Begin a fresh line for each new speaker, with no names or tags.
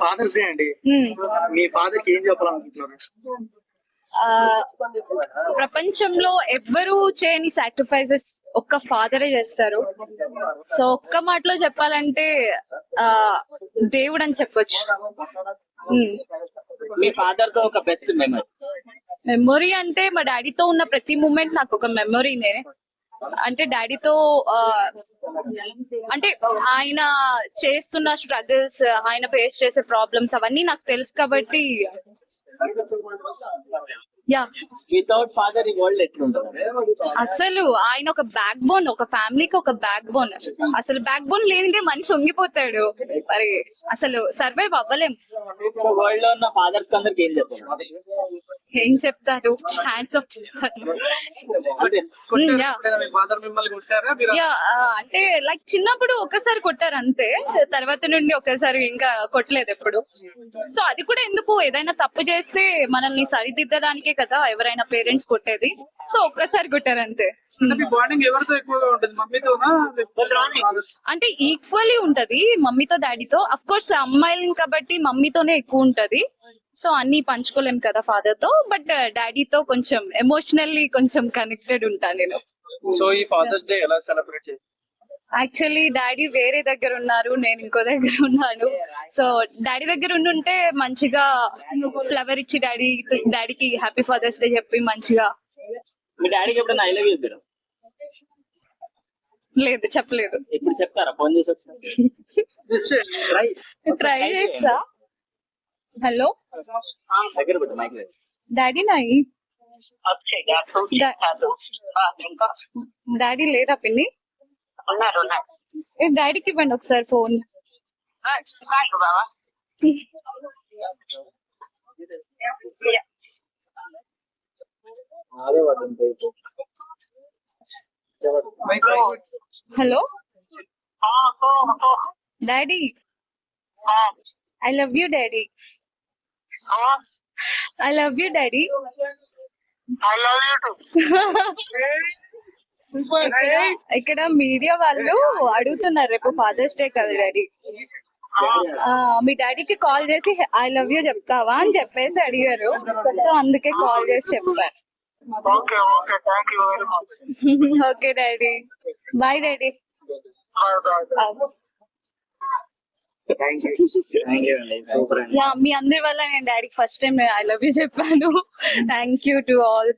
Fathers day అండి. మీ father కి ఏం చెప్పాలనుకుంటున్నారు?
ప్రపంచంలో ఎవ్వరూ చేయని సాక్రిఫైసెస్ ఒక్క ఫాదరే చేస్తారు. సో ఒక్క మాటలో చెప్పాలంటే ఆ దేవుడు అని చెప్పొచ్చు.
మీ ఫాదర్ తో ఒక బెస్ట్
మెమొరీ అంటే మా డాడీతో ఉన్న ప్రతి మూమెంట్ నాకు ఒక మెమొరీనే. అంటే డాడీతో అంటే ఆయన చేస్తున్న స్ట్రగుల్స్, ఆయన ఫేస్ చేసే ప్రాబ్లమ్స్ అవన్నీ నాకు తెలుసు కాబట్టి యా.
వితౌట్ ఫాదర్ ఈ వరల్డ్ ఎట్లుంటది?
అసలు ఆయన ఒక బ్యాక్ బోన్, ఒక ఫ్యామిలీకి ఒక బ్యాక్ బోన్. అసలు బ్యాక్ బోన్ లేనిదే మనిషి వంగిపోతాడు, మరి అసలు సర్వైవ్ అవ్వలేం.
వరల్డ్ లో ఉన్న ఫాదర్స్ అందరికి ఏం చెప్తారు?
ఏం చెప్తారు? హ్యాండ్స్ ఆఫ్ చెప్తారు. అంటే లైక్ చిన్నప్పుడు ఒకసారి కొట్టారు అంతే, తర్వాత నుండి ఒకసారి ఇంకా కొట్టలేదు ఎప్పుడు. సో అది కూడా ఎందుకు, ఏదైనా తప్పు చేస్తే మనల్ని సరిదిద్దడానికే కదా ఎవరైనా పేరెంట్స్ కొట్టేది. సో ఒక్కసారి కొట్టారు అంతే. అంటే ఈక్వల్లీ ఉంటది మమ్మీతో డాడీతో. అఫ్ కోర్స్ అమ్మాయిలు కాబట్టి మమ్మీతోనే ఎక్కువ ఉంటది. సో అన్ని పంచుకోలేం కదా ఫాదర్ తో, బట్ డాడీతో కొంచెం ఎమోషనల్లీ కొంచెం కనెక్టెడ్ ఉంటా నేను.
సో ఈ ఫాదర్స్ డే ఎలా సెలబ్రేట్ చేస్తారు?
యాక్చువల్లీ డాడీ వేరే దగ్గర ఉన్నారు, నేను ఇంకో దగ్గర ఉన్నాను. సో డాడీ దగ్గర ఉండుంటే మంచిగా ఫ్లవర్ ఇచ్చి డాడీకి హ్యాపీ ఫాదర్స్ డే చెప్పి మంచిగా.
మీ డాడీకి ఎప్పుడైనా ఐ లవ్ యూ చెప్పారా?
లేదు, చెప్పలేదు.
ఇప్పుడు చెప్తారా? ఫోన్ చేసి
ట్రై చేస్తా. హలో
దగ్గర పెట్టు మైక్.
డాడీ నాయి డాడీ లేదా పిన్ని? డాడీకి ఇవ్వండి ఒకసారి phone. Hello daddy, I love you daddy. I love you daddy. ఇక్కడ మీడియా వాళ్ళు అడుగుతున్నారు, రేపు ఫాదర్స్ డే కదా డాడీ, మీ డాడీకి కాల్ చేసి ఐ లవ్ యూ చెప్తావా అని చెప్పేసి అడిగారు. సో అందుకే కాల్ చేసి చెప్పాను. Okay daddy, bye daddy. మీ అందరి వల్ల నేను డాడీకి first time I love you చెప్పాను. Thank you to all.